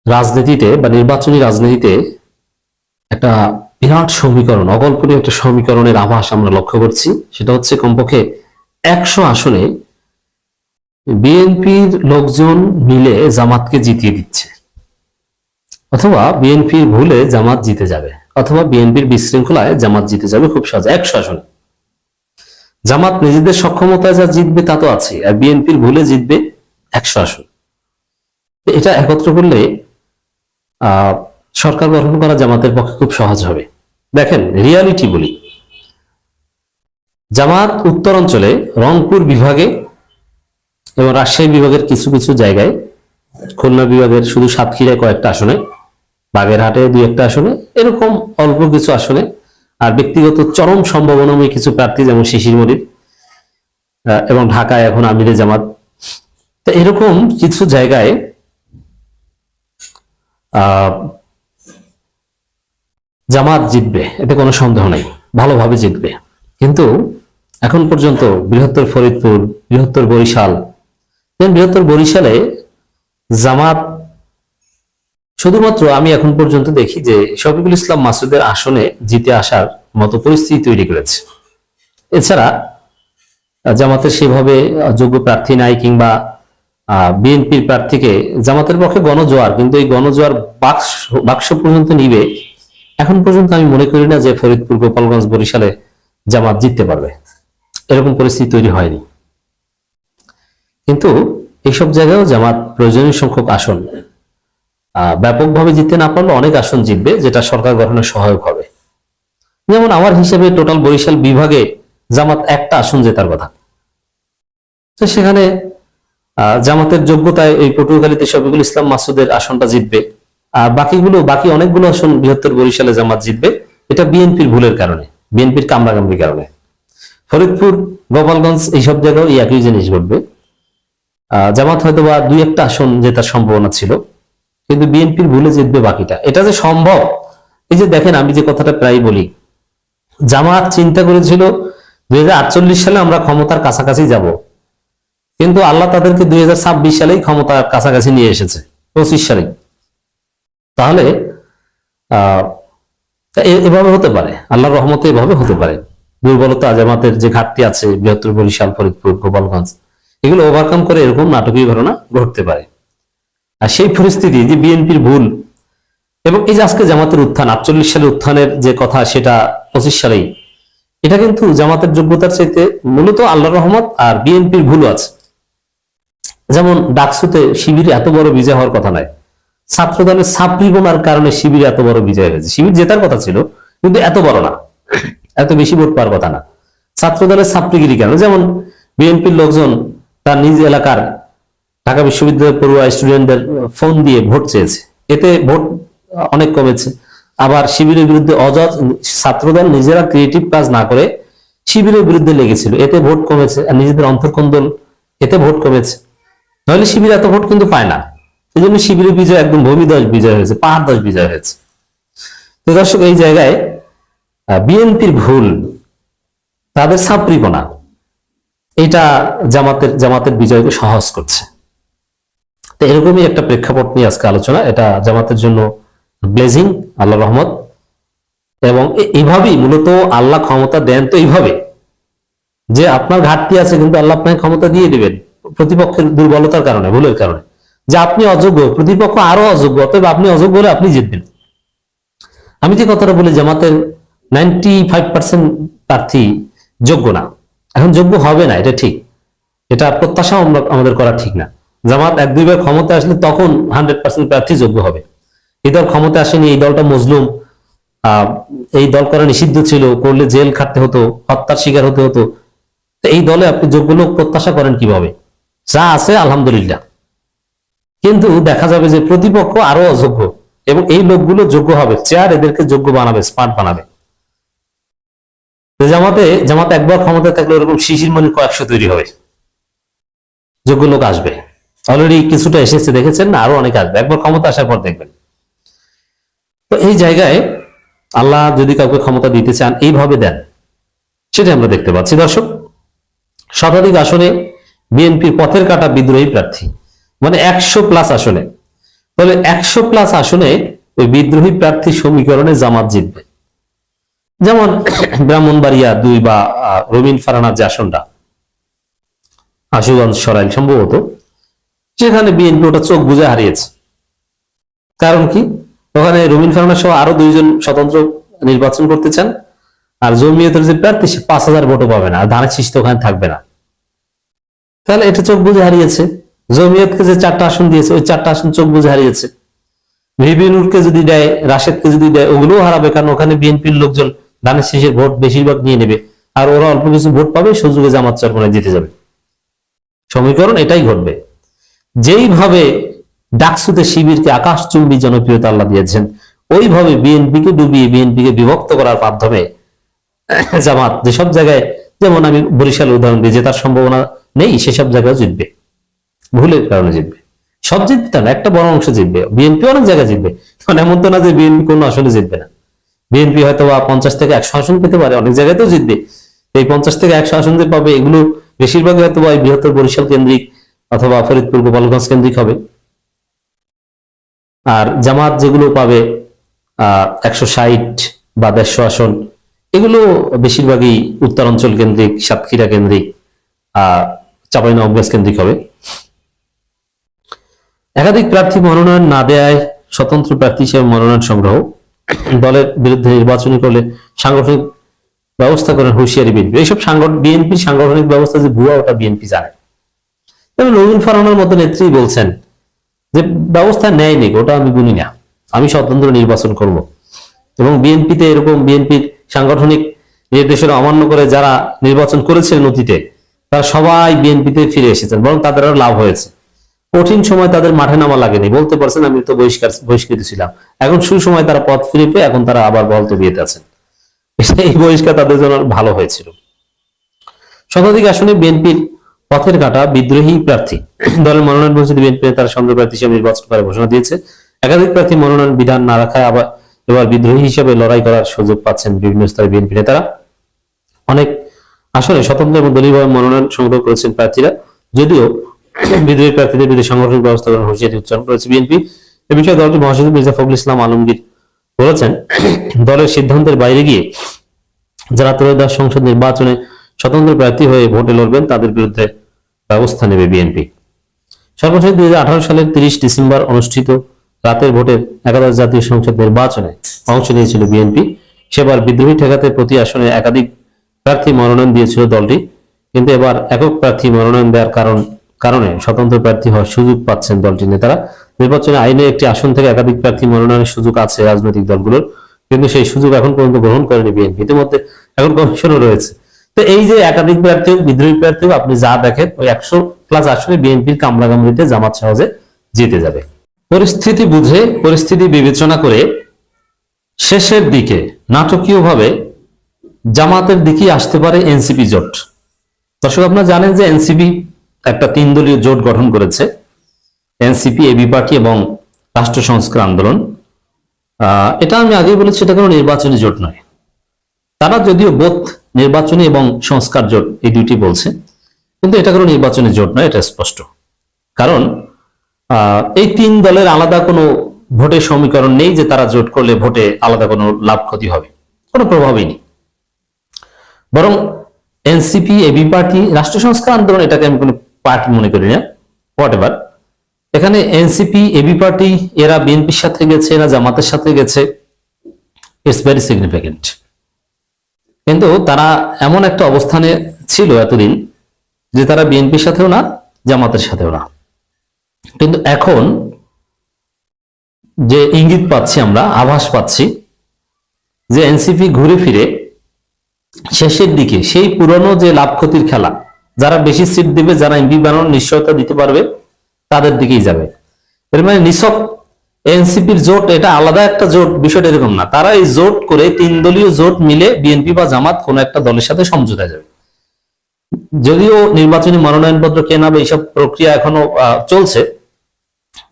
রাজনীতিতে বা নির্বাচনী রাজনীতিতে একটা বিরাট সমীকরণ, অকল্পনীয় একটা সমীকরণের আভাস আমরা লক্ষ্য করছি। সেটা হচ্ছে কমপক্ষে 100 আসনে বিএনপির লোকজন মিলে জামাতকে জিতিয়ে দিচ্ছে, অথবা বিএনপির ভুলে জামাত জিতে যাবে, অথবা বিএনপির বিশৃঙ্খলায় জামাত জিতে যাবে খুব সহজে 100 আসনে। জামাত নিজেদের সক্ষমতায় যা জিতবে তা তো আছে, আর বিএনপির ভুলে জিতবে 100 আসন। এটা একত্র করলে সরকার গঠন করা জামাতের পক্ষে খুব সহজ হবে। দেখেন, রিয়ালিটি বলি, জামাত উত্তরাঞ্চলে রংপুর বিভাগে এবং রাজশাহী বিভাগের কিছু কিছু জায়গায়, খুলনা বিভাগের শুধু সাতক্ষীরায় কয়েকটা আসনে, বাগেরহাটে 2-1টা আসনে, এরকম অল্প কিছু আসনে, আর ব্যক্তিগত চরম সম্ভাবনাময় কিছু প্রার্থী যেমন শিশির মনির, এবং ঢাকায় এখন আমিরে জামাত। তো এরকম কিছু জায়গায় জামাত জিতবে, এতে কোনো সন্দেহ নাই, ভালোভাবে জিতবে। কিন্তু এখন পর্যন্ত বৃহত্তর ফরিদপুর, বৃহত্তর বরিশাল, বৃহত্তর বরিশালে জামাত শুধুমাত্র আমি এখন পর্যন্ত দেখি যে শফিকুল ইসলাম মাসুদের আসনে জিতে আসার মতো পরিস্থিতি তৈরি করেছে। এছাড়া জামাতের সেভাবে যোগ্য প্রার্থী নাই, কিংবা বিএনপির প্রার্থীকে জামাতের পক্ষে গণজোয়ার, কিন্তু এই গণজোয়ার বাক্স পর্যন্ত নিবে, এখন পর্যন্ত আমি মনে করি না যে ফরিদপুর, গোপালগঞ্জ, বরিশালে জামাত জিততে পারবে। এরকম পরিস্থিতি তৈরি হয়নি। কিন্তু এইসব জায়গায়ও জামাত প্রয়োজনীয় সংখ্যক আসন ব্যাপকভাবে জিততে না পারলে অনেক আসন জিতবে, যেটা সরকার গঠনে সহায়ক হবে। যেমন আমার হিসেবে টোটাল বরিশাল বিভাগে জামাত একটা আসন জেতার কথা। তো সেখানে জামাতের যোগ্যতায় এই পটুয়াখালীতে শফিকুল ইসলাম মাসুদের আসনটা জিতবে, আর বাকি অনেকগুলো আসন বৃহত্তর বরিশালে জামাত জিতবে। এটা বিএনপির ভুলের কারণে, বিএনপির কামড়াকামড়ির কারণে। ফরিদপুর, গোপালগঞ্জ এইসব জায়গায় এই একই জিনিস ঘটবে। জামাত হয়তো বা 2-1টা আসন জেতার সম্ভাবনা ছিল, কিন্তু বিএনপির ভুলে জিতবে বাকিটা। এটা যে সম্ভব, এই যে দেখেন, আমি যে কথাটা প্রায় বলি, জামাত চিন্তা করেছিল 2048 সালে আমরা ক্ষমতার কাছাকাছি যাব, কিন্তু আল্লাহ তাদেরকে 2026 সালেই ক্ষমতার কাছাকাছি নিয়ে এসেছে, 25 সালে। তাহলে এভাবে হতে পারে, আল্লাহর রহমতে এভাবে হতে পারে। দুর্বলতা, জামাতের যে ঘাটতি আছে বৃহত্তর বরিশাল, ফরিদপুর, গোপালগঞ্জ, এগুলো ওভারকাম করে এরকম নাটকীয় ঘটনা ঘটতে পারে। আর সেই পরিস্থিতি যে বিএনপির ভুল, এবং এই যে আজকে জামাতের উত্থান, 48 সালে উত্থানের যে কথা, সেটা 25 সালেই, এটা কিন্তু জামাতের যোগ্যতার চাইতে মূলত আল্লাহর রহমত আর বিএনপির ভুলও আছে। যেমন ডাকসুতে শিবিরে এত বড় বিজয় হওয়ার কথা নয়, ছাত্র দলের ছাত্রীগণার কারণে শিবিরে এত বড় বিজয় হয়েছে। শিবির জেতার কথা ছিল, কিন্তু এত বড় না, এত বেশি ভোট পাওয়ার কথা না। ছাত্র দলের ছাত্রীগিরি কেন? যেমন বিএনপির লোকজন তার নিজ এলাকার ঢাকা বিশ্ববিদ্যালয়ের পড়ুয়া স্টুডেন্টদের ফোন দিয়ে ভোট চেয়েছে, এতে ভোট অনেক কমেছে। আবার শিবিরের বিরুদ্ধে ছাত্রদল নিজেরা ক্রিয়েটিভ কাজ না করে শিবিরের বিরুদ্ধে লেগেছিল, এতে ভোট কমেছে। আর নিজেদের অন্তর্কন্দল, এতে ভোট কমেছে। নাহলে শিবির এত ভোট কিন্তু পায় না। এই জন্য শিবিরের বিজয় একদম ভূমিধস বিজয় হয়েছে, পাহাড়ধস বিজয় হয়েছে। তো দর্শক, এই জায়গায় বিএনপির ভুল, তাদের ছাত্রীপনা, এটা জামাতের বিজয়কে সহজ করছে। তো এরকমই একটা প্রেক্ষাপট নিয়ে আজকে আলোচনা। এটা জামাতের জন্য ব্লেজিং, আল্লাহ রহমত। এবং এইভাবেই মূলত আল্লাহ ক্ষমতা দেন, তো এইভাবে যে আপনার ঘাটতি আছে, কিন্তু আল্লাহ আপনাকে ক্ষমতা দিয়ে দিবেন প্রতিপক্ষের দুর্বলতার কারণে, ভুলের কারণে। যে আপনি অযোগ্য, প্রতিপক্ষ আরো অযোগ্য, অতএব আপনি অযোগ্য হলে আপনি জিতবেন। আমি যে কথাটা বলি, জামাতের 95% প্রার্থী যোগ্য না, এখন যোগ্য হবে না, এটা ঠিক। এটা প্রত্যাশা আমাদের করা ঠিক না। জামাত 1-2 বার ক্ষমতা আসলে তখন 100% প্রার্থী যোগ্য হবে। এই দল ক্ষমতা আসেনি, এই দলটা মজলুম, এই দল করা নিষিদ্ধ ছিল, করলে জেল খাটতে হতো, হত্যার শিকার হতে হতো। এই দলে আপনি যোগ্য লোক প্রত্যাশা করেন কিভাবে? যা আছে আলহামদুলিল্লাহ, কিন্তু দেখা যাবে যে প্রতিপক্ষ আরো অযোগ্য, এবং এই লোকগুলো যোগ্য হবে, চেয়ার এদেরকে যোগ্য বানাবে, স্মার্ট বানাবে। জামাতে একবার ক্ষমতায় থাকলে এরকম শিশির মনির কয়েকশো তৈরি হবে, যোগ্য লোক আসবে। অলরেডি কিছুটা এসেছে, দেখেছেন না, আরো অনেক আসবে একবার ক্ষমতা আসার পর, দেখবেন। তো এই জায়গায় আল্লাহ যদি কাউকে ক্ষমতা দিতে চান, এইভাবে দেন, সেটা আমরা দেখতে পাচ্ছি। দর্শক, শতাধিক আসনে বিএনপির পথের কাটা বিদ্রোহী প্রার্থী, মানে 100+ আসনে তবে 100+ আসনে ওই বিদ্রোহী প্রার্থী সমীকরণে জামাত জিতবে। যেমন ব্রাহ্মণবাড়িয়া 2 বা রবিন ফারানার যে আসনটা, আশুগঞ্জ সরাইল সম্ভবত, সেখানে বিএনপি ওটা চোখ বুঝে হারিয়েছে। কারণ কি, ওখানে রবিন ফারানা সহ আরো 2 জন স্বতন্ত্র নির্বাচন করতে চান, আর জমিয়তের যে প্রার্থী সে 5000 ভোটও পাবে না, আর ধানের শীষ তো ওখানে থাকবে না। তাহলে এটা চোখ বুঝে হারিয়েছে। জমিয়তকে যে 4টা আসন দিয়েছে, ওই 4টা আসন চোখ বুঝে হারিয়েছে। ভিবি নূরকে যদি দেয়, রাশেদকে যদি দেয়, ওগুলোও হারাবে, কারণ ওখানে বিএনপির লোকজন ধানের শীষের ভোট বেশিরভাগ নিয়ে নেবে, আর ওরা অল্প কিছু ভোট পাবে, সুযোগে জামাত চরমনায় জিতে যাবে। সমীকরণ এটাই ঘটবে। যেইভাবে ডাকসুতে শিবিরকে আকাশচুম্বী জনপ্রিয়তা আল্লাহ দিয়েছেন, ওইভাবে বিএনপিকে ডুবিয়ে বিএনপিকে বিভক্ত করার মাধ্যমে জামাত যেসব জায়গায়, যেমন আমি বরিশাল উদাহরণ দিই, জেতার সম্ভাবনা নেই, সেসব জায়গায় জিতবে, ভুলের কারণে জিতবে। সব জিতবে না, একটা বড় অংশ জিতবে। বিএনপি অনেক জায়গায় জিতবে, কারণ এমন তো না যে বিএনপি কোনো আসলে জিতবে না। বিএনপি হয়তো 50 থেকে 100 আসন পেতে পারে, অনেক জায়গায় তো জিতবে। এই 50 থেকে 100 আসন যে পাবে, এগুলো বেশিরভাগ হয়তো বৃহত্তর বরিশাল কেন্দ্রিক অথবা ফরিদপুর গোপালগঞ্জ কেন্দ্রিক হবে। আর জামাত যেগুলো পাবে 160 বা 150 আসন, এগুলো বেশিরভাগই উত্তরাঞ্চল কেন্দ্রিক, সাতক্ষীরা কেন্দ্রিক, চাঁপাইনবাবগঞ্জ কেন্দ্রিক হবে। একাধিক প্রার্থী মনোনয়ন না দেয়ায় স্বতন্ত্র প্রার্থী হিসেবে মনোনয়ন সংগ্রহ, দলের বিরুদ্ধে নির্বাচনী করলে সাংগঠনিক ব্যবস্থা করেন হুঁশিয়ারি বিএনপি। এইসব বিএনপির সাংগঠনিক ব্যবস্থা যে ভুয়া, ওটা বিএনপি জানে। যেমন রবিন ফারানার মতো নেত্রী বলছেন যে ব্যবস্থা নেয়নি, ওটা আমি গুনি না, আমি স্বতন্ত্র নির্বাচন করব। এবং বিএনপিতে এরকম বিএনপির সাংগঠনিক নির্দেশনা অমান্য করে যারা নির্বাচন করেছিলেন অতীতে, তারা সবাই বিএনপিতে ফিরে এসেছেন, বরং তাদের আরো লাভ হয়েছে। কঠিন সময় তাদের মাঠে নামা লাগেনি, বলতে পারছেন আমি তো বহিষ্কৃত ছিলাম। এখন সুসময় তারা পথ ফিরে পেয়ে এখন তারা আবার বল তো বিয়েতে আছেন। এই বহিষ্কার তাদের জন্য ভালো হয়েছিল। শতাধিক আসনে বিএনপির পথের কাটা বিদ্রোহী প্রার্থী, দলের মনোনয়ন বঞ্চিত বিএনপি তারা সংগ্রহ প্রার্থী হিসেবে নির্বাচন করার ঘোষণা দিয়েছে। একাধিক প্রার্থী মনোনয়ন বিধান না রাখায় আবার এবার বিদ্রোহী হিসেবে লড়াই করার সুযোগ পাচ্ছেন বিভিন্ন স্তরে বিএনপি নেতারা। অনেক আসনে স্বতন্ত্র এবং দলীয়ভাবে মনোনয়ন সংগ্রহ করেছেন প্রার্থীরা, যদিও বিদ্রোহী প্রার্থীদের বিরুদ্ধে সাংগঠনিক ব্যবস্থা করার হুঁশিয়ারি উচ্চারণ করেছে বিএনপি। এ বিষয়ে দলটির মহাসচিব মির্জা ফখরুল ইসলাম আলমগীর বলেছেন, দলের সিদ্ধান্তের বাইরে গিয়ে যারা ত্রয়োদশ সংসদ নির্বাচনে স্বতন্ত্র প্রার্থী হয়ে ভোটে লড়বেন, তাদের বিরুদ্ধে ব্যবস্থা নেবে বিএনপি। সর্বশেষ 2018 সালের 30 ডিসেম্বর অনুষ্ঠিত রাতের ভোটের একাদশ জাতীয় সংসদ নির্বাচনে অংশ নিয়েছিল বিএনপি। সেবার বিদ্রোহী ঠেকাতে প্রতি আসনে একাধিক প্রার্থী মনোনয়ন দিয়েছিল দলটি, কিন্তু এবার একক প্রার্থী মনোনয়ন দেওয়ার কারণে স্বতন্ত্র প্রার্থী হওয়ার সুযোগ পাচ্ছেন দলটির নেতারা। নির্বাচনে আইনে একটি আসন থেকে একাধিক প্রার্থী মনোনয়নের সুযোগ আছে রাজনৈতিক দলগুলোর, কিন্তু সেই সুযোগ এখন পর্যন্ত গ্রহণ করেনি বিএনপি। ইতিমধ্যে এখন কমিশনও রয়েছে। তো এই যে একাধিক প্রার্থী, বিদ্রোহী প্রার্থী, আপনি যা দেখেন, ওই 100+ আসনে বিএনপির কামড়াকামড়িতে জামাত সহজে জিতে যাবে। পরিস্থিতি বুঝে, পরিস্থিতি বিবেচনা করে শেষের দিকে নাটকীয়ভাবে জামাতের দিকে আসতে পারে এনসিপি জোট। দর্শক, আপনারা জানেন যে এনসিপি একটা 3 দলীয় জোট গঠন করেছে, এনসিপি, এবি পার্টি এবং রাষ্ট্র সংস্কার আন্দোলন। এটা আমি আগেই বলেছি, এটা কোনো নির্বাচনী জোট নয়। তারা যদিও বোধ নির্বাচনী এবং সংস্কার জোট এই দুইটি বলছে, কিন্তু এটা কোনো নির্বাচনী জোট নয়, এটা স্পষ্ট। কারণ এই 3 দলের আলাদা কোনো ভোটের সমীকরণ নেই যে তারা জোট করলে ভোটে আলাদা কোনো লাভ ক্ষতি হবে, কোনো প্রভাবই নেই। বরং এনসিপি, এবি পার্টি, রাষ্ট্র সংস্কার আন্দোলন, এটাকে আমি কোনো পার্টি মনে করি না, হোয়াটএভার। এখানে এনসিপি, এবি পার্টি, এরা বিএনপির সাথে গেছে, এরা জামাতের সাথে গেছে, ইটস ভেরি সিগনিফিকেন্ট। কিন্তু তারা এমন একটা অবস্থানে ছিল এতদিন যে তারা বিএনপির সাথেও না, জামাতের সাথেও না। কিন্তু এখন যে ইঙ্গিত পাচ্ছি, আমরা আভাস পাচ্ছি যে এনসিপি ঘুরে ফিরে শেষের দিকে সেই পুরনো যে লাভ ক্ষতির খেলা, যারা বেশি সিট দিবে, যারা এমপি বানানোর নিশ্চয়তা দিতে পারবে, তাদের দিকেই যাবে। এর মানে নিছক এনসিপির জোট এটা আলাদা একটা জোট, বিষয়টা এরকম না। তারা এই জোট করে 3 দলীয় জোট মিলে বিএনপি বা জামাত কোন একটা দলের সাথে সমঝোতা যাবে। যদিও নির্বাচনী মনোনয়নপত্র কেনাবে, এইসব প্রক্রিয়া এখনো চলছে,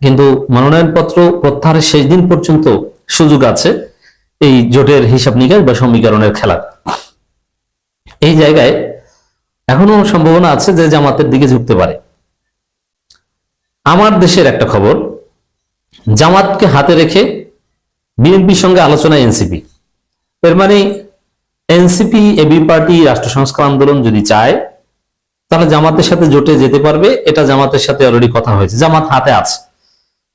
কিন্তু মনোনয়নপত্র প্রত্যাহারের শেষ দিন পর্যন্ত সুযোগ আছে এই জোটের হিসাব নিকাশ বা সমীকরণের খেলা। এই জায়গায় এখনো সম্ভাবনা আছে যে জামাতের দিকে ঝুঁকতে পারে। আমার দেশের একটা খবর, জামাতকে হাতে রেখে বিএনপির সঙ্গে আলোচনায় এনসিপি। এর মানে এনসিপি এবি পার্টি রাষ্ট্র সংস্কার আন্দোলন যদি চায় তাহলে জামাতের সাথে জোটে যেতে পারবে। এটা জামাতের সাথে অলরেডি কথা হয়েছে, জামাত হাতে আছে,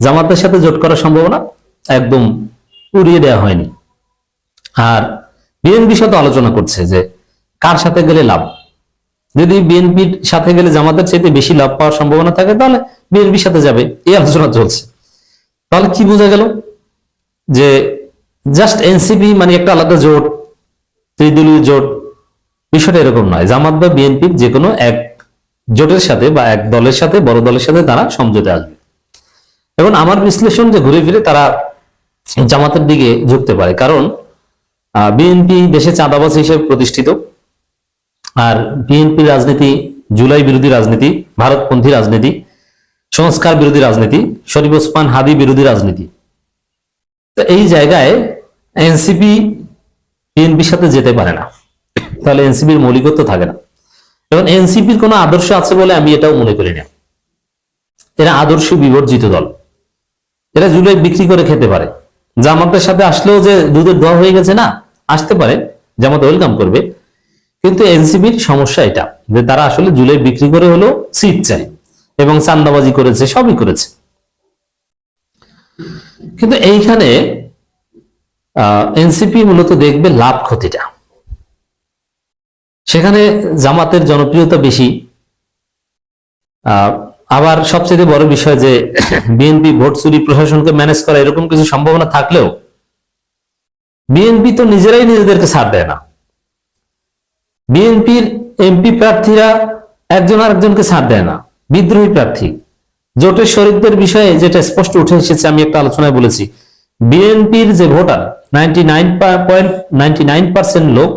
জামাতের সাথে জোট করার সম্ভাবনা একদম উড়িয়ে দেওয়া হয়নি। আর বিএনপির সাথে আলোচনা করছে যে কার সাথে গেলে লাভ। যদি বিএনপির সাথে গেলে জামাতের চাইতে বেশি লাভ পাওয়ার সম্ভাবনা থাকে তাহলে বিএনপির সাথে যাবে, এই আলোচনা চলছে। তাহলে কি বোঝা গেল যে জাস্ট এনসিপি মানে একটা আলাদা জোট, ত্রিদলীয় জোট, বিষয়টা এরকম নয়। জামাত বা বিএনপির যে কোনো এক জোটের সাথে বা এক দলের সাথে, বড় দলের সাথে তারা সমঝোতে আসবে। এখন আমার বিশ্লেষণ যে ঘুরে ফিরে তারা জামাতের দিকে ঝুঁকতে পারে, কারণ বিএনপি দেশে চাঁদাবাজ হিসেবে প্রতিষ্ঠিত। আর বিএনপির রাজনীতি জুলাই বিরোধী রাজনীতি, ভারতপন্থী রাজনীতি, সংস্কার বিরোধী রাজনীতি, শরীফ ওসমান হাদি বিরোধী রাজনীতি। তো এই জায়গায় এনসিপি বিএনপির সাথে যেতে পারে না, তাহলে এনসিপির মৌলিকত্ব থাকে না। এবং এনসিপির কোনো আদর্শ আছে বলে আমি এটাও মনে করি না। এরা আদর্শ বিবর্জিত দল, এরা জুলাই বিক্রি করে খেতে পারে। জামাতের সাথে আসলেও যে দুধের দোয়া হয়ে গেছে না, আসতে পারে, জামাত ওয়েলকাম করবে। কিন্তু এনসিপির সমস্যা এটা যে তারা আসলে জুলাই বিক্রি করে হলো সিট চায় এবং চান্দাবাজি করেছে, সবই করেছে। কিন্তু এইখানে এনসিপি মূলত দেখবে লাভ ক্ষতিটা। সেখানে জামাতের জনপ্রিয়তা বেশি। আবার সবচেয়ে বড় বিষয় যে বিএনপি ভোট চুরি, প্রশাসনকে ম্যানেজ করা, এরকম কিছু সম্ভাবনা থাকলেও বিএনপি তো নিজেরাই নিজেদেরকে ছাড় দেয় না। বিএনপির এমপি প্রার্থীরা একজন আরেকজনকে ছাড় দেয় না, বিদ্রোহী প্রার্থী। জোটের শরিকদের বিষয়ে যেটা স্পষ্ট উঠে এসেছে, আমি একটা আলোচনায় বলেছি, বিএনপির যে ভোটার 99.99% লোক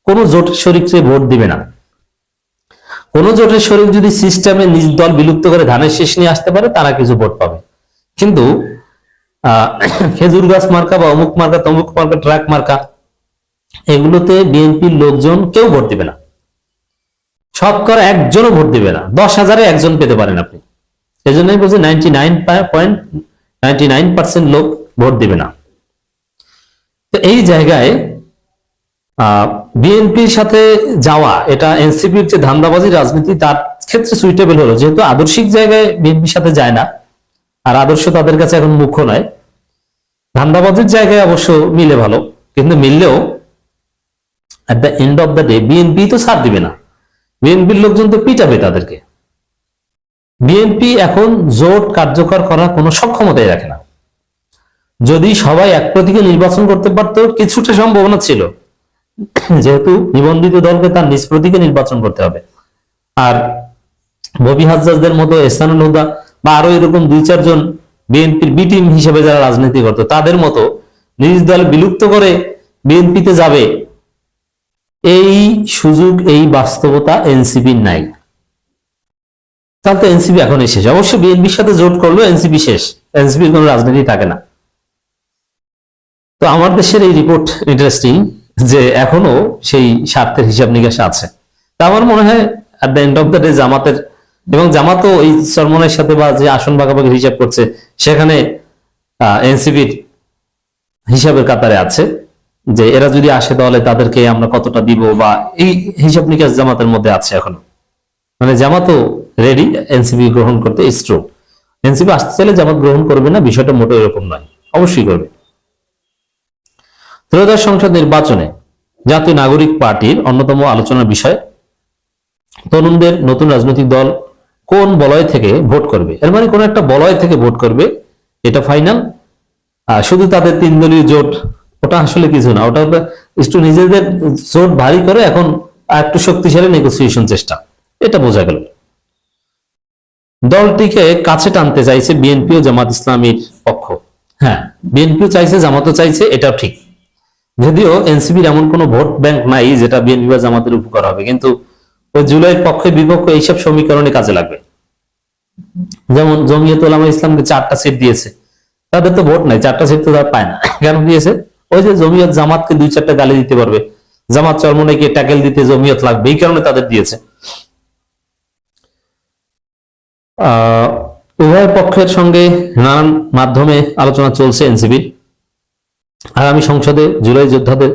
কোন জোটের শরিককে ভোট দিবে না। কোন জোটের শরিক যদি সিস্টেমে নিজ দল বিলুপ্ত করে ধানের শেষ নিয়ে আসতে পারে তারা কিছু ভোট পাবে, কিন্তু খেজুর গাছ মার্কা বা অমুক মার্কা, তমুক মার্কা, ট্রাক মার্কা, এগুলোতে বিএনপির লোকজন কেউ ভোট দিবে না। শতকরা একজনও ভোট দিবে না, 10,000-এ একজন পেতে পারেন আপনি। এই জন্যই বলছি 99.99% লোক ভোট দিবে না। তো এই জায়গায় বিএনপির সাথে যাওয়া, এটা এনসিপির যে ধান্দাবাজি রাজনীতি তার ক্ষেত্রে সুইটেবল হলো, যেহেতু আদর্শিক জায়গায় বিএনপির সাথে যায় না, আর আদর্শ তাদের কাছে এখন মুখ্য নয়। ধান্দাবাজির জায়গায় অবশ্য মিলে ভালো, কিন্তু মিললেও at the end of the day BNP তো ছাড় দিবে না, বিএনপির লোকজন তো পিটাবে তাদেরকে। বিএনপি এখন জোট কার্যকর করার কোনো সক্ষমতাই রাখে না। যদি সবাই এক প্রতীকে নির্বাচন করতে পারত কিছুটা সম্ভাবনা ছিল, যেহেতু নিবন্ধিত দলকে তার নিজ প্রতীকে নির্বাচন করতে হবে। আর ববি হাজ্জাজদের মতো, এহসানুল হুদা বা আরো এরকম 2-4 জন বিএনপির বি টিম হিসেবে যারা রাজনীতি করতো তাদের মতো নিজ দল বিলুপ্ত করে বিএনপিতে যাবে, এই সুযোগ, এই বাস্তবতা এনসিপির নাই। তাহলে তো এনসিপি এখনই শেষ। অবশ্য বিএনপির সাথে জোট করলেও এনসিপি শেষ, এনসিপির কোনো রাজনীতি থাকে না। তো আমার দেশের এই রিপোর্ট ইন্টারেস্টিং যে এখনো সেই স্বার্থের হিসাব নিকাশ আছে। তা আমার মনে হয় at the end of the day জামাতের, এবং জামাতও এই চরমনের সাথে বা যে আসন ভাগাভাগি হিসাব করছে সেখানে এনসিপির হিসাবের কাতারে আছে, যে এরা যদি আসে তাহলে তাদেরকে আমরা কতটা দিব, বা এই হিসাব নিকাশ জামাতের মধ্যে আছে এখনো। মানে জামাতও রেডি এনসিপি গ্রহণ করতে, ইটস ট্রু। এনসিপি আসতে চাইলে জামাত গ্রহণ করবে না, বিষয়টা মোটেও এরকম নয়, অবশ্যই করবে। ত্রয়োদশ সংসদ নির্বাচনে জাতীয় নাগরিক পার্টির অন্যতম আলোচনার বিষয় তরুণদের নতুন রাজনৈতিক দল কোন বলয় থেকে ভোট করবে। এর মানে কোন একটা বলয় থেকে ভোট করবে, এটা ফাইনাল। শুধু তাদের 3 দলীয় জোট, ওটা আসলে কিছু না, ওটা একটু নিজেদের জোট ভারী করে এখন একটু শক্তিশালী নেগোসিয়েশন চেষ্টা, এটা বোঝা গেল। দলটিকে কাছে টানতে চাইছে বিএনপি ও জামাত ইসলামীর পক্ষ। হ্যাঁ, বিএনপিও চাইছে, জামাতও চাইছে, এটাও ঠিক। যদিও এনসিপির এমন কোনো ভোট ব্যাংক নাই যেটা বিএনপি বা জামাতের উপকার হবে, কিন্তু ওই জুলাইয়ের পক্ষে বিপক্ষে এইসব সমীকরণে কাজে লাগবে। যেমন জমিয়ত উলামা ইসলামকে 4টা সিট দিয়েছে, তাদের তো ভোট নাই, 4টা সিট তো তারা পায় না। কেন দিয়েছে? ওই যে জমিয়ত জামাতকে 2-4টা গালি দিতে পারবে, জামাত চরমনাইকে ট্যাকেল দিতে জমিয়ত লাগবে, এই কারণে তাদের দিয়েছে। উভয় পক্ষের সঙ্গে নানান মাধ্যমে আলোচনা চলছে এনসিপির। আগামী সংসদে জুলাই যোদ্ধাদের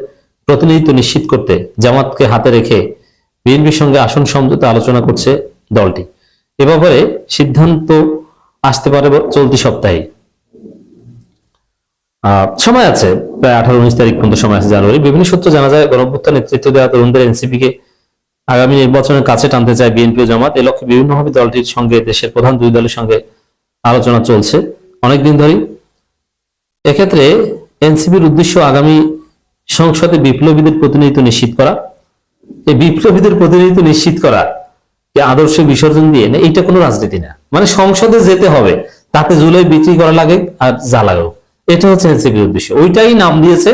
প্রতিনিধিত্ব নিশ্চিত করতে জামাতকে হাতে রেখে বিএনপির সঙ্গে আসন সমঝোতা আলোচনা করছে দলটি। এ ব্যাপারে সিদ্ধান্ত আসতে পারে চলতি সপ্তাহে। সময় আছে, প্রায় 18-19 তারিখ পর্যন্ত সময় আছে জানুয়ারি। বিভিন্ন সূত্র জানা যায়, গণঅভ্যুত্থান নেতৃত্ব দেওয়া তরুণদের এনসিপিকে আগামী নির্বাচনের কাছে টানতে চায় বিএনপি ও জামাত। এ লক্ষ্যে বিভিন্নভাবে দলটির সঙ্গে দেশের প্রধান দুই দলের সঙ্গে আলোচনা চলছে অনেকদিন ধরেই। এক্ষেত্রে এনসিপির উদ্দেশ্য আগামী সংসদে বিপ্লবীদের প্রতিনিধিত্ব নিশ্চিত করা। এই বিপ্লবীদের প্রতিনিধিত্ব নিশ্চিত করা আদর্শ বিসর্জন দিয়ে না, এইটা কোনো রাজনীতি না। মানে সংসদে যেতে হবে, তাতে জুলাই বিক্রি করা লাগে আর যা লাগেও, এটা হচ্ছে এনসিপির উদ্দেশ্য। ওইটাই নাম দিয়েছে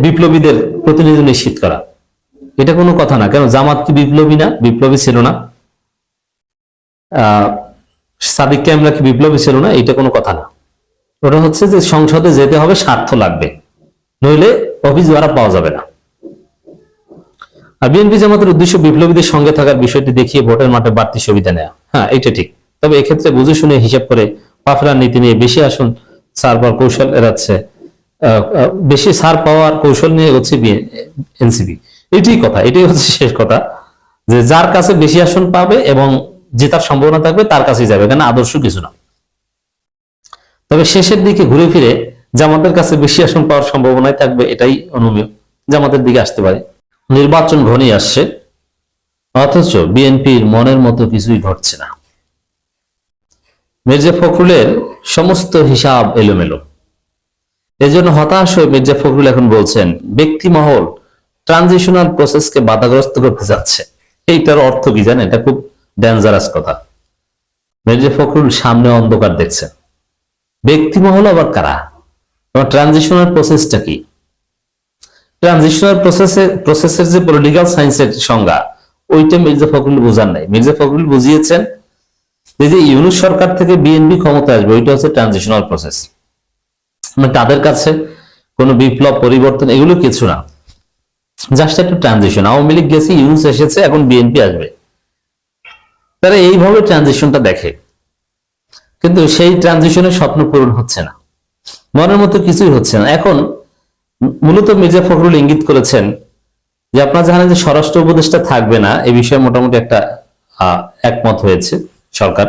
বিপ্লবীদের প্রতিনিধিত্ব নিশ্চিত করা। এটা কোনো কথা না। কেন জামাত কি বিপ্লবী না? বিপ্লবী ছিল না। সাদিক কায়েমরা কি বিপ্লবী ছিল না? এটা কোনো কথা না। ওটা হচ্ছে যে সংসদে যেতে হবে, স্বার্থ লাগবে, নইলে অফিস দ্বারা পাওয়া যাবে না। আর বিএনপি জামাতের উদ্দেশ্য বিপ্লবীদের সঙ্গে থাকার বিষয়টি দেখিয়ে ভোটের মাঠে বাড়তি সুবিধা নেওয়া। হ্যাঁ, এটা ঠিক। তবে এক্ষেত্রে বুঝে শুনে হিসাব করে পাফরার নীতি নিয়ে বেশি আসন ছাড় পাওয়ার কৌশল এড়াচ্ছে, বেশি ছাড় পাওয়ার কৌশল নিয়ে হচ্ছে এনসিপি। এটাই কথা, এটাই হচ্ছে শেষ কথা, যে যার কাছে বেশি আসন পাবে এবং জেতার সম্ভাবনা থাকবে তার কাছেই যাবে, কেন আদর্শ কিছু না। তবে শেষের দিকে ঘুরে ফিরে জামাতের কাছে বেশি আসন পাওয়ার সম্ভাবনাই থাকবে, এটাই অনুমেয়। জামাতের দিকে আসতে পারে। নির্বাচন ঘনিয়ে আসছে, অথচ বিএনপির মনের মতো কিছুই ঘটছে না। মির্জা ফখরুলের সমস্ত হিসাব এলোমেলো। এজন্য হতাশ হয়ে মির্জা ফখরুল এখন বলছেন ব্যক্তি মহল ট্রানজিশনাল প্রসেসকে বাধাগ্রস্ত করতে যাচ্ছে। এইটার অর্থ কি জানেন? এটা খুব ডেঞ্জারাস কথা। মির্জা ফখরুল সামনে অন্ধকার দেখছেন। ব্যক্তি মহল আবার কারা? ট্রানজিশনাল প্রসেসটা কি? ট্রানজিশনাল প্রসেসের যে পলিটিক্যাল সায়েন্সের সংজ্ঞা, ওইটা মির্জা ফখরুল বোঝান নাই। মির্জা ফখরুল বুঝিয়েছেন যে ইউনূস সরকার থেকে বিএনপি ক্ষমতা আসবে, ওইটা হচ্ছে ট্রানজিশনাল প্রসেস। মানে তাদের কাছে কোনো বিপ্লব পরিবর্তন এগুলো কিছু না, জাস্ট একটা ট্রানজিশন। আওয়ামী লীগ গেছে, ইউনূস এসেছে, এখন বিএনপি আসবে। তারা এইভাবে ট্রানজিশনটা দেখে, কিন্তু সেই ট্রানজিশনের স্বপ্ন পূরণ হচ্ছে না, মনের মতো কিছুই হচ্ছে না। এখন মূলত মির্জা ফখরুল ইঙ্গিত করেছেন যে আপনারা জানেন যে স্বরাষ্ট্র উপদেষ্টা থাকবে না, এই বিষয়ে মোটামুটি একটা একমত হয়েছে সরকার।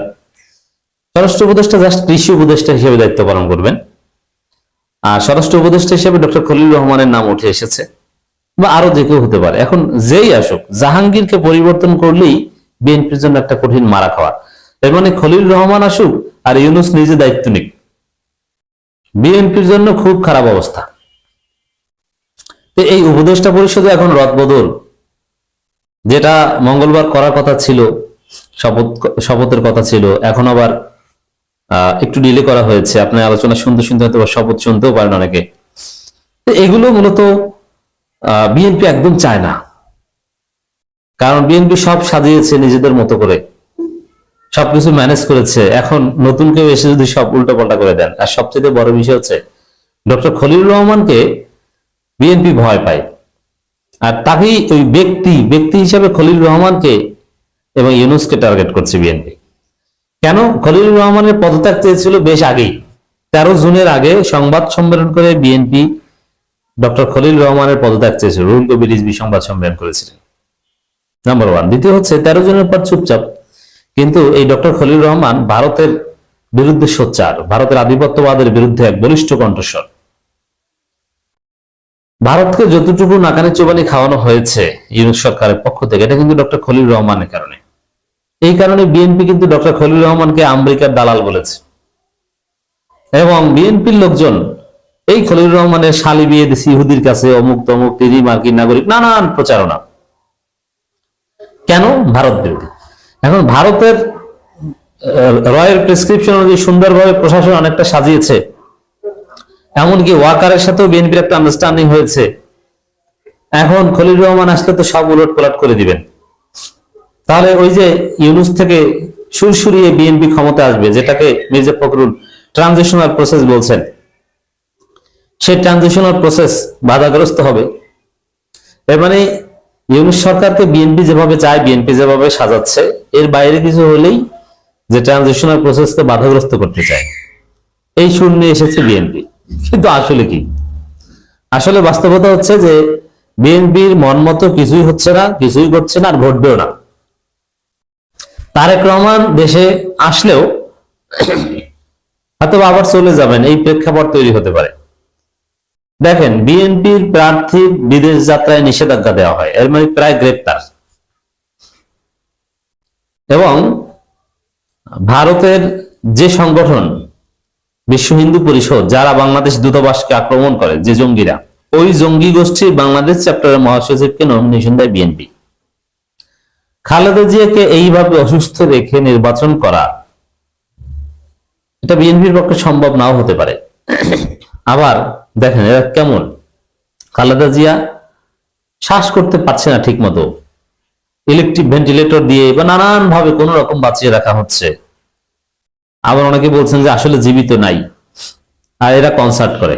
স্বরাষ্ট্র উপদেষ্টা জাস্ট কৃষি উপদেষ্টা হিসেবে দায়িত্ব পালন করবেন। আর স্বরাষ্ট্র উপদেষ্টা হিসেবে ডক্টর খলিলুর রহমানের নাম উঠে এসেছে, বা আরো যে কেউ হতে পারে। এখন যেই আসুক, জাহাঙ্গীরকে পরিবর্তন করলেই বিএনপির জন্য একটা কঠিন মারা খাওয়া। এর মানে খলিলুর রহমান আসুক আর ইউনূস নিজে দায়িত্ব নিক, বিএনপির জন্য খুব খারাপ অবস্থা। এই উপদেষ্টা পরিষদে এখন রদবদল, যেটা মঙ্গলবার করার কথা ছিল, শপথের কথা ছিল, এখন আবার একটু ডিলে করা হয়েছে। আপনার আলোচনা শুনতে শুনতে হয়তো শপথ শুনতেও পারেন অনেকে। এগুলো মূলত বিএনপি একদম চায় না, কারণ বিএনপি সব সাজিয়েছে নিজেদের মতো করে, সবকিছু ম্যানেজ করেছে। এখন নতুন কেউ এসে যদি সব উল্টোপাল্টা করে দেন, আর সবচেয়ে বড় বিষয় হচ্ছে ডক্টর খলিলুর রহমানকে বিএনপি ভয় পায়। আর তাকেই ওই ব্যক্তি হিসাবে খলিলুর রহমানকে এবং ইউনূসকে টার্গেট করছে বিএনপি। কেন? খলিলুর রহমানের পদত্যাগ চেয়েছিল বেশ আগেই, 13 জুনের আগে সংবাদ সম্মেলন করে বিএনপি ডক্টর খলিলুর রহমানের পদত্যাগ চেয়েছিল। রুহুল কবির রিজভী সংবাদ সম্মেলন করেছিলেন, নাম্বার 1। দ্বিতীয় হচ্ছে 13 জনের পর চুপচাপ, কিন্তু এই ডক্টর খলিলুর রহমান ভারতের বিরুদ্ধে সোচ্চার, ভারতের আধিপত্যবাদের বিরুদ্ধে এক বলিষ্ঠ কণ্ঠস্বর। ভারতকে যতটুকু নাকানি চোবানি খাওয়ানো হয়েছে ইউনূস সরকারের পক্ষ থেকে, এটা কিন্তু ডক্টর খলিলুর রহমানের কারণে। এই কারণে বিএনপি কিন্তু ডক্টর খলিলুর রহমানকে আমেরিকার দালাল বলেছে, এবং বিএনপির লোকজন এই খলিলুর রহমানের শালি বিয়ে দিচ্ছে ইহুদির কাছে, অমুক তমুক, তিনি মার্কিন নাগরিক, নানান প্রচারণা। কেন? ভারত বিরোধী। এখন ভারতের রয়ের প্রেসক্রিপশন অনুযায়ী সুন্দরভাবে প্রশাসন অনেকটা সাজিয়েছে, এমনকি ওয়াকারের সাথেও বিএনপির একটা আন্ডারস্ট্যান্ডিং হয়েছে। এখন খলিলুর রহমান আসলে তো সব উলট পালট করে দিবেন। তাহলে ওই যে ইউনূস থেকে সুরসুরিয়ে বিএনপি ক্ষমতা আসবে, যেটাকে মির্জা ফখরুল ট্রানজিশনাল প্রসেস বলছেন, সেই ট্রানজিশনাল প্রসেস বাধাগ্রস্ত হবে। এর মানে ইউনূস সরকারকে বিএনপি যেভাবে চায়, বিএনপি যেভাবে সাজাচ্ছে, এর বাইরে কিছু হলেই যে ট্রানজিশনাল প্রসেসকে বাধাগ্রস্ত করতে চায়, এই সুর নিয়ে এসেছে বিএনপি। কিন্তু আসলে কি? আসলে বাস্তবতা হচ্ছে যে বিএনপির মন মতো কিছুই হচ্ছে না, কিছুই করছে না, আর ঘটবেও না। তারেক রহমান দেশে আসলেও হয়তো আবার চলে যাবেন, এই প্রেক্ষাপট তৈরি হতে পারে। দেখেন, বিএনপির প্রার্থী বিদেশ যাত্রায় নিষেধাজ্ঞা দেওয়া হয়, এর মানে প্রায় গ্রেপ্তার। এবং ভারতের যে সংগঠন বিশ্ব হিন্দু পরিষদ, যারা বাংলাদেশ দূতাবাসকে আক্রমণ করে, যে জঙ্গিরা, ওই জঙ্গি গোষ্ঠীর বাংলাদেশ চ্যাপ্টারের মহাসচিবকে নমিনেশন দেয় বিএনপি। খালেদা জিয়াকে এইভাবে অসুস্থ রেখে নির্বাচন করা, এটা বিএনপির পক্ষে সম্ভব নাও হতে পারে। আবার দেখেন এরা কেমন, খালেদা জিয়া শ্বাস করতে পারছে না ঠিক মতো, ইলেকট্রিক ভেন্টিলেটর দিয়ে বা নানান ভাবে কোন রকম বাঁচিয়ে রাখা হচ্ছে। আবার অনেকে বলছেন যে আসলে জীবিত নাই, আর এরা কনসার্ট করে।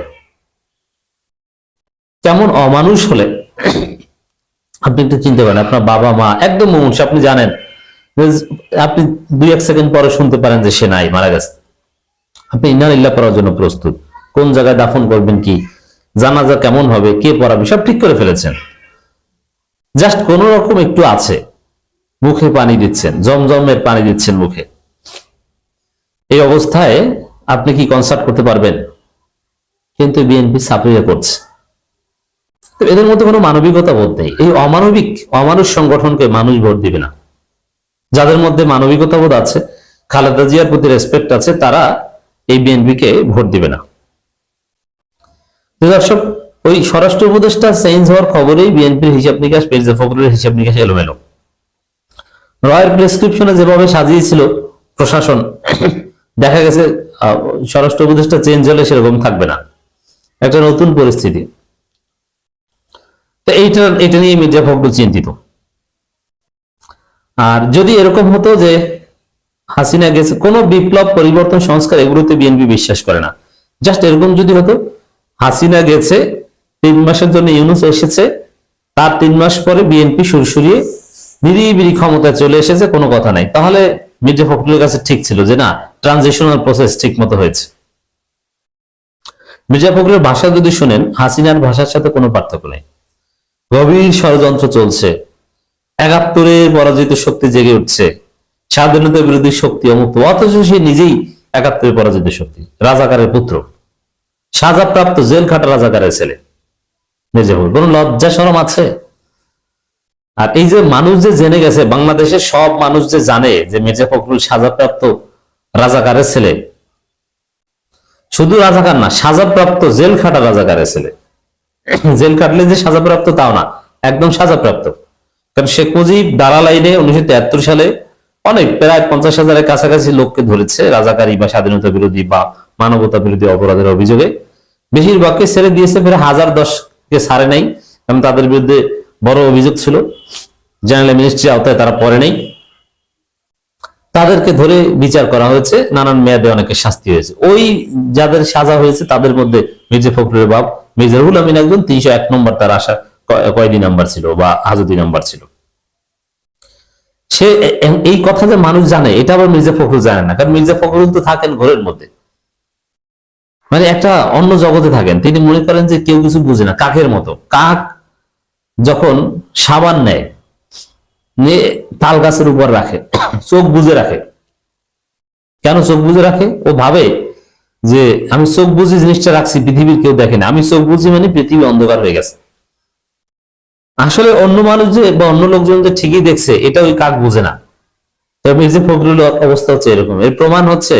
কেমন অমানুষ হলে আপনি একটু চিনতে পারেন, আপনার বাবা মা একদম মুমূর্ষ, আপনি জানেন, আপনি 2-1 সেকেন্ড পরে শুনতে পারেন যে সে নাই, মারা গেছে। আপনি ইন্নালিল্লাহ পড়ার জন্য প্রস্তুত, কোন জায়গায় দাফন করবেন, কি জানাজা কেমন হবে, কে পড়াবে, সব ঠিক করে ফেলেছেন। জাস্ট কোন রকম একটু আছে, মুখে পানি দিচ্ছেন, জমজমের পানি দিচ্ছেন মুখে। এই অবস্থায় আপনি কি কনসার্ট করতে পারবেন? কিন্তু বিএনপি সাপোর্ট করছে। এদের মধ্যে কোনো মানবিকতা বোধ নেই। এই অমানুষ সংগঠনকে মানুষ ভোট দিবে না। যাদের মধ্যে মানবিকতা বোধ আছে, খালেদা জিয়ার প্রতি রেসপেক্ট আছে, তারা এই বিএনপিকে ভোট দিবে না। দর্শক, ওই স্বরাষ্ট্র উপদেষ্টা চেঞ্জ হওয়ার খবরেই বিএনপির হিসাব নিকাশ, মির্জা ফখরুলের হিসাব নিকাশ এলোমেলো। রয়ের প্রেসক্রিপশনে যেভাবে সাজিয়েছিল প্রশাসন, দেখা গেছে স্বরাষ্ট্র উপদেষ্টা চেঞ্জ হলে সেরকম থাকবে না, একটা নতুন পরিস্থিতি। তো এটা নিয়ে মির্জা ফখরুল চিন্তিত। আর যদি এরকম হতো যে হাসিনা গেছে, কোন বিপ্লব, পরিবর্তন, সংস্কার, এগুলোতে বিএনপি বিশ্বাস করে না। জাস্ট এরকম যদি হতো, হাসিনা গেছে, 3 মাসের জন্য ইউনূস এসেছে, তার 3 মাস পরে বিএনপি সুরসুরিয়ে বিড়ি ক্ষমতায় চলে এসেছে, কোনো কথা নাই, তাহলে মির্জা ফখরুলের কাছে ঠিক ছিল যে না, ট্রানজিশনাল প্রসেস ঠিক মতো হয়েছে। মির্জা ফখরুলের ভাষা যদি শুনেন, হাসিনার ভাষার সাথে কোনো পার্থক্য নেই। গভীর ষড়যন্ত্র চলছে, 71-এর পরাজিত শক্তি জেগে উঠছে, স্বাধীনতা বিরোধী শক্তি অমুক্ত, অথচ সে নিজেই 71-এর পরাজিত শক্তি, রাজাকারের পুত্র, সাজাপ্রাপ্ত জেল খাটা রাজাকারের ছেলে। মির্জা ফখরুল, কোন লজ্জা শরম আছে? আর এই যে মানুষ যে জেনে গেছে, বাংলাদেশের সব মানুষ যে জানে যে মির্জা ফখরুল সাজাপ্রাপ্ত রাজাকারের ছেলে, শুধু রাজাকার না, সাজাপ্রাপ্ত জেল খাটা রাজাকারের ছেলে। জেল কাটলে যে সাজাপ্রাপ্ত তাও না, একদম সাজাপ্রাপ্ত। কারণ শেখ মুজিব দালাল আইনে 1973 সালে অনেক, প্রায় 50,000-এর কাছাকাছি লোককে ধরেছে রাজাকারী বা স্বাধীনতা বিরোধী বা মানবতা বিরোধী অপরাধের অভিযোগে। বেশিরভাগকে ছেড়ে দিয়েছে, প্রায় 1010-কে ছাড়ে নাই, কারণ তাদের বিরুদ্ধে বড় অভিযোগ ছিল, জেনারেল মিনিস্ট্রি আওতায় তারা পড়ে নাই। তাদেরকে ধরে বিচার করা হয়েছে, নানান মেয়াদে অনেকের শাস্তি হয়েছে। ওই যাদের সাজা হয়েছে তাদের মধ্যে মির্জা ফখরুলের বাপ মির্জা রুহুল আমিন একজন, 301 নম্বর তার আশা কয়েদি নাম্বার ছিল বা হাজতি নাম্বার ছিল। সে এই কথা যে মানুষ জানে, এটা আবার মির্জা ফখরুল জানে না, কারণ মির্জা ফখরুল তো থাকেন ঘরের মধ্যে, মানে একটা অন্য জগতে থাকেন। তিনি মনে করেন যে কেউ কিছু বুঝে না, কাকের মতো। কাক যখন সাবান নেয়, নিয়ে তাল গাছের উপর রাখে, চোখ বুঝে রাখে। কেন চোখ বুঝে রাখে? ও ভাবে যে আমি চোখ বুঝে জিনিসটা রাখছি, পৃথিবীর কেউ দেখে না, আমি চোখ বুঝি মানে পৃথিবী অন্ধকার হয়ে গেছে। আসলে অন্য মানুষ যে বা অন্য লোকজন যে ঠিকই দেখছে, এটা ওই কাক বুঝে না। তবে মির্জা ফখরুল অবস্থা হচ্ছে এরকম। এর প্রমাণ হচ্ছে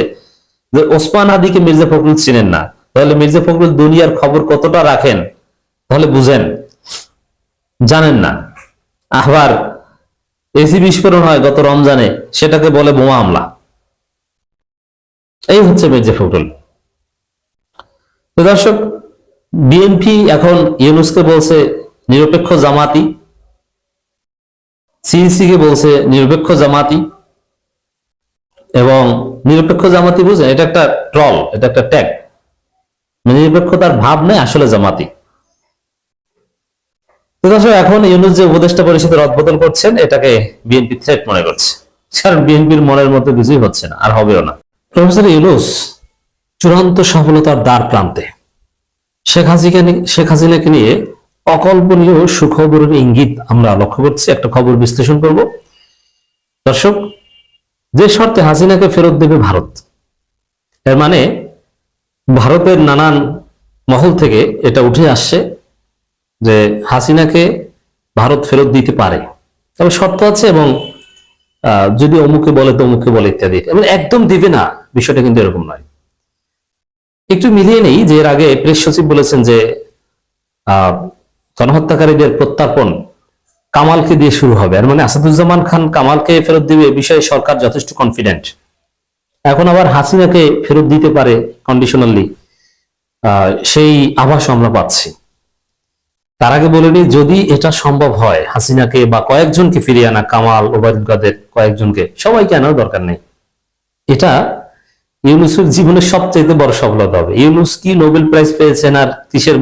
যে ওসমান হাদিকে মির্জা ফখরুল চিনেন না, তাহলে মির্জা ফখরুল দুনিয়ার খবর কতটা রাখেন তাহলে বুঝেন, জানেন না। আবার এসি বিস্ফোরণ হয় গত রমজানে, সেটাকে বলে বোমা হামলা। এই হচ্ছে মির্জা ফখরুল। তো দর্শক, বিএনপি এখন ইউনূসকে বলছে নিরপেক্ষ জামাতি, সিইসি কে বলছে নিরপেক্ষ জামাতি, এবং নিরপেক্ষ জামাতি বুঝেন, এটা একটা ট্রল, এটা একটা ট্যাগ। নিরপেক্ষতার ভাব নেই, আসলে জামাতি। তো দর্শক, এখন ইউনূস যে উপদেষ্টা পরিষদের রদবদল করছেন, এটাকে বিএনপি থ্রেট মনে করছে। কারণ বিএনপির মনের মতো কিছুই হচ্ছে না, আর হবেও না। প্রফেসর ইউনূস চূড়ান্ত সফলতার দ্বার প্রান্তে। শেখ হাসিনাকে নিয়ে অকল্পনীয় সুখবরের ইঙ্গিত আমরা লক্ষ্য করছি। একটা খবর বিশ্লেষণ করব দর্শক। যে শর্তে হাসিনাকে ফেরত দেবে ভারত, এর মানে ভারতের নানান মহল থেকে এটা উঠে আসছে যে হাসিনাকে ভারত ফেরত দিতে পারে, তবে শর্ত আছে, এবং যদি অমুকে বলে তো অমুকে বলে ইত্যাদি। এবং একদম দিবে না, বিষয়টা কিন্তু এরকম নয়। একটু মিলিয়ে নেই যে এর আগে প্রেস সচিব বলেছেন যে গণহত্যাকারীদের প্রত্যার্পণ কামালকে দিয়ে শুরু হবে। আর মানে আসাদুজ্জামান খান কামালকে ফেরত দিবে এ বিষয়ে সরকার যথেষ্ট কনফিডেন্ট। এখন আবার হাসিনাকে ফেরত দিতে পারে কন্ডিশনালি, সেই আভাস আমরা পাচ্ছি। তার আগে বলেনি, যদি এটা সম্ভব হয় হাসিনাকে বা কয়েকজনকে ফিরিয়ে আনা, কামাল, ওবায়দুল কাদের, কয়েকজনকে, সবাইকে আনার দরকার নেই। এটা ইউনূসের জীবনের সবচেয়ে বড় সফলতা হবে। ইউনূস কি নোবেল প্রাইজ পেয়েছেন, আর কিসের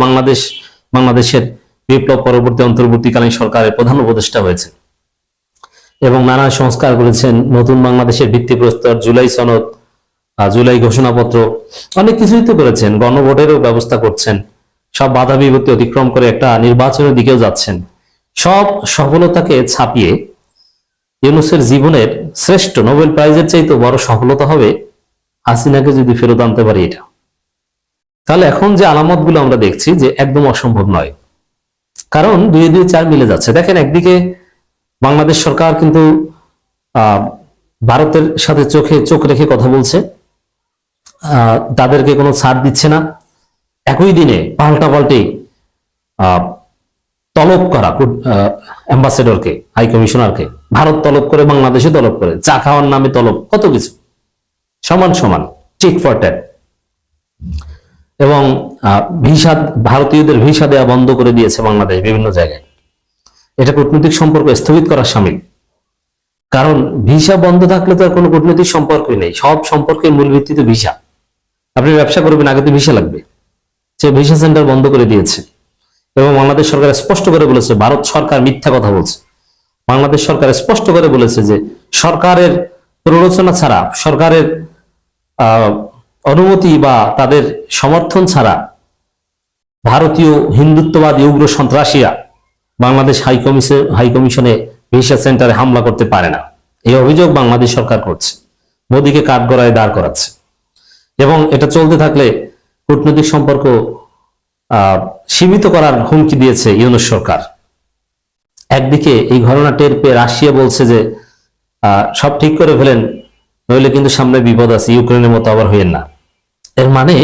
বাংলাদেশের বিপ্লব পরবর্তী অন্তর্বর্তীকালীন সরকারের প্রধান উপদেষ্টা হয়েছেন এবং নানা সংস্কার করেছেন। নতুন বাংলাদেশের ভিত্তিপ্রস্তর, জুলাই সনদ, জুলাই ঘোষণাপত্র, অনেক কিছুই তো করেছেন। গণভোটেরও ব্যবস্থা করছেন। সব বাধা বিপত্তি অতিক্রম করে একটা নির্বাচনের দিকেও যাচ্ছেন। সব সফলতাকে ছাপিয়ে ইউনূসের জীবনের শ্রেষ্ঠ নোবেল প্রাইজের চাইতে বড় সফলতা হবে হাসিনাকে যদি ফেরত আনতে পারি এটা। তাহলে এখন যে আলামতগুলো আমরা দেখছি যে একদম অসম্ভব নয়, কারণ 2-2-4 মিলে যাচ্ছে। দেখেন, একদিকে বাংলাদেশ সরকার কিন্তু ভারতের সাথে চোখ রেখে কথা বলছে, তাদেরকে কোনো ছাড় দিচ্ছে না। একই দিনে পাল্টাপাল্টি তলব করা অ্যাম্বাসেডরকে, হাই কমিশনারকে ভারত তলব করে, বাংলাদেশে তলব করে, চা খাওয়ার নামে তলব, কত কিছু, সমান সমান, টিট ফর ট্যাট। এবং ভারতীয়দের ভিসা দেওয়া বন্ধ করে দিয়েছে বাংলাদেশ বিভিন্ন জায়গায়। এটা কূটনৈতিক সম্পর্ক স্থগিত করার সামিল। কারণ ভিসা বন্ধ থাকলে তো আর কোনো কূটনৈতিক সম্পর্কই নেই। সব সম্পর্কের মূল ভিত্তিতে ভিসা। আপনি ব্যবসা করবেন, আগে তো ভিসা লাগবে। সে ভিসা সেন্টার বন্ধ করে দিয়েছে এবং বাংলাদেশ সরকার স্পষ্ট করে বলেছে, ভারত সরকার মিথ্যা কথা বলছে। বাংলাদেশ সরকার স্পষ্ট করে বলেছে যে সরকারের প্ররোচনা ছাড়া, সরকারের অনুমতি বা তাদের সমর্থন ছাড়া ভারতীয় হিন্দুত্ববাদী উগ্র সন্ত্রাসীরা বাংলাদেশ হাইকমিশনে ভিসা সেন্টারে হামলা করতে পারে না। এই অভিযোগ বাংলাদেশ সরকার করছে, মোদীকে কাঠগড়ায় দাঁড় করাচ্ছে। এবং এটা চলতে থাকলে কূটনৈতিক সম্পর্ক সীমিত করার হুমকি দিয়েছে ইউনূস সরকার। একদিকে এই ঘটনা টের পেয়ে রাশিয়া বলছে যে সব ঠিক করে ফেলেন, নইলে কিন্তু সামনে বিপদ আছে, ইউক্রেনের মতো আবার হইয়েন না। এর মানে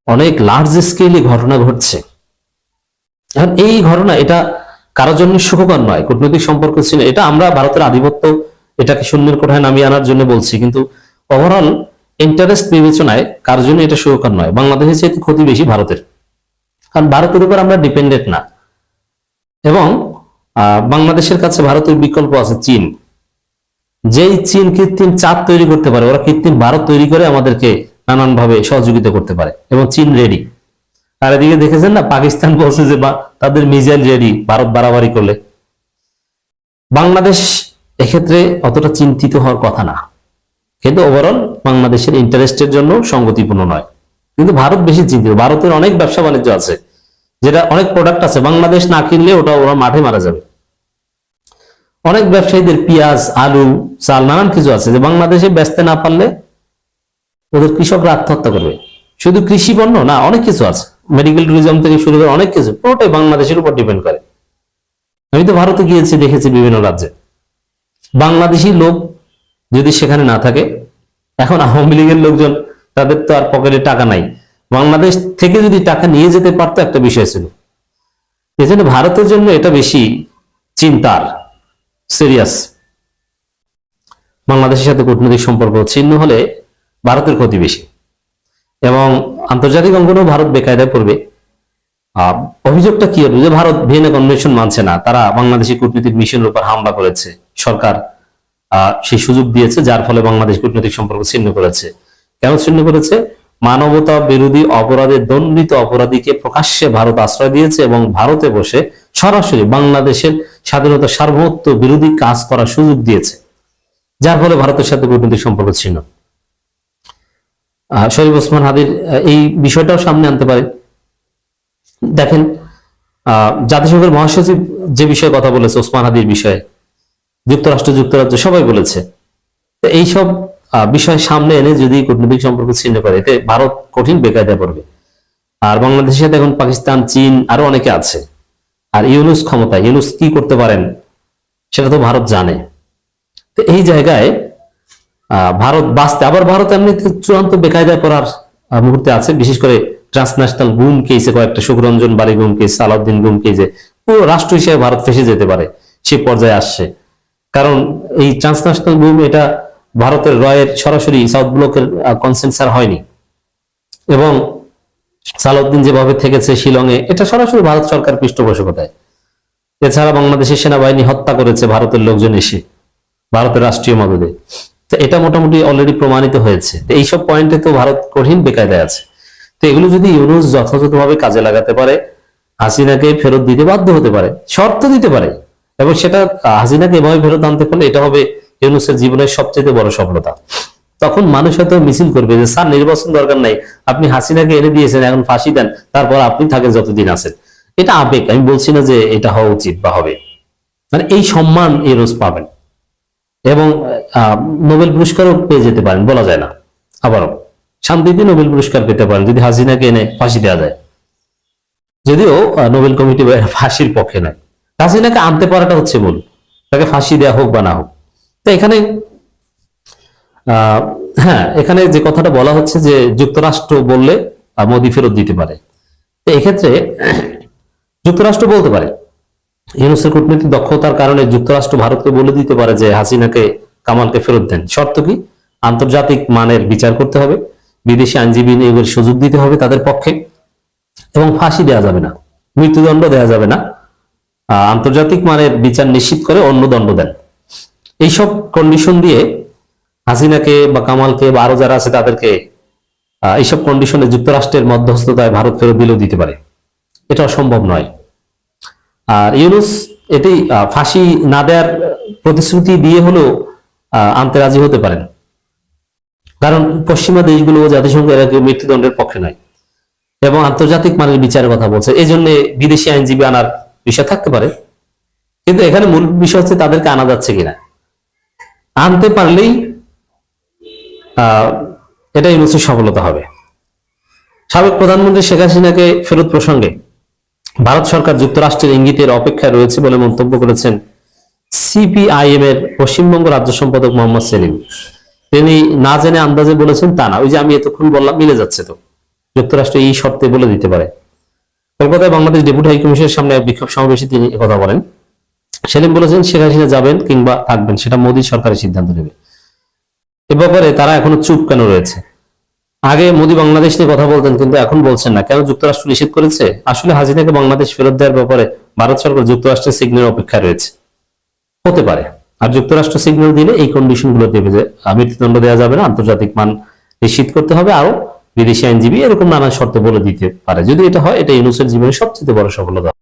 অনেক লার্জ স্কেলে ঘটনা ঘটছে। এখন এই ঘটনা, এটা কারোর জন্য সুখকর নয়। কূটনৈতিক সম্পর্ক ছিল এটা, আমরা ভারতের আধিপত্য এটাকে শূন্যের কোঠায় নামিয়ে আনার জন্য বলছি, কিন্তু ওভারঅল ইন্টারেস্ট বিবেচনায় কারোর জন্য এটা সুখকর নয়। বাংলাদেশের চাইতে ক্ষতি বেশি ভারতের, কারণ ভারতের উপর আমরা ডিপেন্ডেন্ট না। এবং বাংলাদেশের কাছে ভারতের বিকল্প আছে চীন। যেই চীন কৃত্রিম চাঁদ তৈরি করতে পারে, ওরা কৃত্রিম ভারত তৈরি করে আমাদেরকে নানান ভাবে সহযোগিতা করতে পারে, এবং চীন রেডি। আর এদিকে দেখেছেন না, পাকিস্তান বলছে যে তাদের মিসাইল রেডি ভারত বাড়াবাড়ি করলে। বাংলাদেশ এক্ষেত্রে অতটা চিন্তিত হওয়ার কথা না, কিন্তু ওভারঅল বাংলাদেশের ইন্টারেস্টের জন্য সঙ্গতিপূর্ণ নয়। কিন্তু ভারত বেশি চিন্তিত। ভারতের অনেক ব্যবসা বাণিজ্য আছে, যেটা অনেক প্রোডাক্ট আছে, বাংলাদেশ না কিনলে ওরা মাঠে মারা যাবে। অনেক ব্যবসায়ীদের পেঁয়াজ, আলু, চাল, নানান কিছু আছে যে বাংলাদেশে বেচতে না পারলে ওদের কৃষকরা আত্মহত্যা করবে। শুধু কৃষি পণ্য না, অনেক কিছু আছে, মেডিকেল ট্যুরিজম থেকে শুরু করে অনেক কিছু, পুরোটাই বাংলাদেশের উপর ডিপেন্ড করে। আমি তো ভারতে গিয়েছি, দেখেছি বিভিন্ন রাজ্যে বাংলাদেশি লোক যদি সেখানে না থাকে, এখন আওয়ামী লীগের লোকজন, তাদের তো আর পকেটে টাকা নাই, বাংলাদেশ থেকে যদি টাকা নিয়ে যেতে পারতো একটা বিষয় ছিল। এজন্য ভারতের জন্য এটা বেশি চিন্তার, সিরিয়াস। বাংলাদেশের সাথে কূটনৈতিক সম্পর্ক ছিন্ন হলে ভারতের ক্ষতি বেশি, এবং আন্তর্জাতিক অঙ্গনেও ভারত বেকায়দায় পড়বে। অভিযোগটা কি হবে যে ভারত ভিয়েনা কনভেনশন মানছে না, তারা বাংলাদেশি কূটনৈতিক মিশনের উপর হামলা করেছে, সরকার সেই সুযোগ দিয়েছে, যার ফলে বাংলাদেশ কূটনৈতিক সম্পর্ক ছিন্ন করেছে। কেন ছিন্ন করেছে? মানবতা বিরোধী অপরাধে দণ্ডিত অপরাধীকে প্রকাশ্যে ভারত আশ্রয় দিয়েছে এবং ভারতে বসে সরাসরি বাংলাদেশের স্বাধীনতা সার্বভৌমত্ব বিরোধী কাজ করার সুযোগ দিয়েছে। যার ফলে ভারতের সাথে কূটনৈতিক সম্পর্ক ছিন্ন। শরীফ ওসমান হাদির এই বিষয়টাও সামনে আনতে পারে। দেখেন জাতিসংঘের মহাসচিব যে বিষয়ে কথা বলেছে ওসমান হাদির বিষয়ে, যুক্তরাষ্ট্র যুক্তরাজ্য সবাই বলেছে। তো এইসব বিষয় সামনে এনে যদি কূটনৈতিক সম্পর্ক ছিন্ন করে, এতে ভারত কঠিন বেকায়দায় পড়বে। আর বাংলাদেশের সাথে এখন পাকিস্তান, চীন আরো অনেকে আছে। আর ইউনূস ক্ষমতায়, ইউনূস কি করতে পারেন সেটা তো ভারত জানে। তো এই জায়গায় ভারত বাঁচতে, আবার ভারত এমনিতে চূড়ান্ত বেকায়দায় পড়ার মুহূর্তে আছে। বিশেষ করে ট্রান্সন্যাশনাল গুম কেসে, কয়েকটা সুখরঞ্জন বাড়ি গুম কেস, সালাউদ্দিন গুম কেসে পুরো রাষ্ট্র হিসেবে ভারত ফেসে যেতে পারে, সে পর্যায়ে আসছে। কারণ এই ট্রান্সন্যাশনাল গুম, এটা ভারতের রয়ের সরাসরি সাউথ ব্লকের কনসেন্সার হয়নি, এবং সালাউদ্দিন যেভাবে থেকেছে শিলংয়ে, এটা সরাসরি ভারত সরকার পৃষ্ঠপোষকতায়। এছাড়া বাংলাদেশের সেনাবাহিনী হত্যা করেছে ভারতের লোকজন এসে, ভারতের রাষ্ট্রীয় মদদে। তো এটা মোটামুটি অলরেডি প্রমাণিত হয়েছে। এইসব পয়েন্টে তো ভারত কঠিন বেকায়দায় আছে। তো এগুলো যদি ইউনূস যথাযথভাবে কাজে লাগাতে পারে, হাসিনাকে ফেরত দিতে বাধ্য হতে পারে, শর্ত দিতে পারে, এবং সেটা হাসিনাকে এভাবে ফেরত আনতে পারলে এটা হবে ইউনূসের জীবনের সবচেয়ে বড় সফলতা। তখন মানুষ হয়তো মিছিল করবে যে স্যার নির্বাচন দরকার নাই, আপনি হাসিনাকে এনে দিয়েছেন, এখন ফাঁসি দেন, তারপর আপনি থাকেন যতদিন আছেন। এটা আবেগ, আমি বলছি না যে এটা হওয়া উচিত বা হবে। মানে এই সম্মান ইউনূস পাবেন, এবং নোবেল পুরস্কারও পেয়ে যেতে পারেন, বলা যায় না। আবারও শান্তিতে নোবেল পুরস্কার পেতে পারেন যদি হাসিনাকে এনে ফাঁসি দেওয়া যায়। যদিও নোবেল কমিটি ফাঁসির পক্ষে নয়, হাসিনাকে আনতে পারাটা হচ্ছে মূল, তাকে ফাঁসি দেওয়া হোক বা না হোক। তো এখানে হ্যাঁ, এখানে যে কথাটা বলা হচ্ছে যে যুক্তরাষ্ট্র বললে মোদি ফেরত দিতে পারে। তো এক্ষেত্রে যুক্তরাষ্ট্র বলতে পারে, ইউনূসের কূটনৈতিক দক্ষতার কারণে যুক্তরাষ্ট্র ভারতকে বলে দিতে পারে যে হাসিনাকে, কামালকে ফেরত দেন। শর্ত কি? আন্তর্জাতিক মানের বিচার করতে হবে, বিদেশি আইনজীবী নিয়োগের সুযোগ দিতে হবে তাদের পক্ষে, এবং ফাঁসি দেওয়া যাবে না, মৃত্যুদণ্ড দেওয়া যাবে না, আন্তর্জাতিক মানের বিচার নিশ্চিত করে অন্য দণ্ড দেন। এইসব কন্ডিশন দিয়ে হাসিনাকে বা কামালকে বা আরো যারা আছে তাদেরকে এইসব কন্ডিশনে যুক্তরাষ্ট্রের মধ্যস্থতায় ভারত ফেরত দিলেও দিতে পারে, এটা অসম্ভব নয়। আর ইউনূস এটি ফাঁসি না দেওয়ার প্রতিশ্রুতি দিয়ে হলেও আনতে রাজি হতে পারেন, কারণ পশ্চিমা দেশগুলো জাতিসংঘ এরা কেউ মৃত্যুদণ্ডের পক্ষে নয়, এবং আন্তর্জাতিক মানের বিচারের কথা বলছে। এই জন্য বিদেশি আইনজীবী আনার বিষয় থাকতে পারে, কিন্তু এখানে মূল বিষয় হচ্ছে তাদেরকে আনা যাচ্ছে কিনা। আনতে পারলেই এটা ইউনূসের সফলতা হবে। সাবেক প্রধানমন্ত্রী শেখ হাসিনাকে ফেরত প্রসঙ্গে ভারত সরকার যুক্তরাষ্ট্রের ইঙ্গিতের অপেক্ষায় রয়েছে বলে মন্তব্য করেছেন সিপিআইএম এর পশ্চিমবঙ্গ রাজ্য সম্পাদক মোহাম্মদ সেলিম। তিনি না জেনে আন্দাজে বলেছেন তা না, ওই যে আমি এতক্ষণ বললাম মিলে যাচ্ছে, তো যুক্তরাষ্ট্র এই শর্তে বলে দিতে পারে। কলকাতায় বাংলাদেশ ডেপুটি হাইকমিশনের সামনে এক বিক্ষোভ সমাবেশে তিনি কথা বলেন। সেলিম বলেছেন শেখ হাসিনা যাবেন কিংবা থাকবেন সেটা মোদী সরকারের সিদ্ধান্ত নেবে। এ ব্যাপারে তারা এখনো চুপ কেন রয়েছে? আগে মোদী বাংলাদেশ নিয়ে কথা বলতেন, কিন্তু এখন বলছেন না কেন? যুক্তরাষ্ট্র নিষেধ করেছে? আসলে হাসিনাকে বাংলাদেশ ফেরত দেওয়ার ব্যাপারে ভারত সরকার যুক্তরাষ্ট্রের সিগন্যাল অপেক্ষায় রয়েছে, হতে পারে। আর যুক্তরাষ্ট্র সিগন্যাল দিলে এই কন্ডিশন গুলো দেবে যে মৃত্যুদণ্ড দেওয়া যাবে না, আন্তর্জাতিক মান নিশ্চিত করতে হবে, আরো বিদেশি আইনজীবী, এরকম নানা শর্তে বলে দিতে পারে। যদি এটা হয়, এটা ইউনূসের জীবনের সবচেয়ে বড় সফলতা।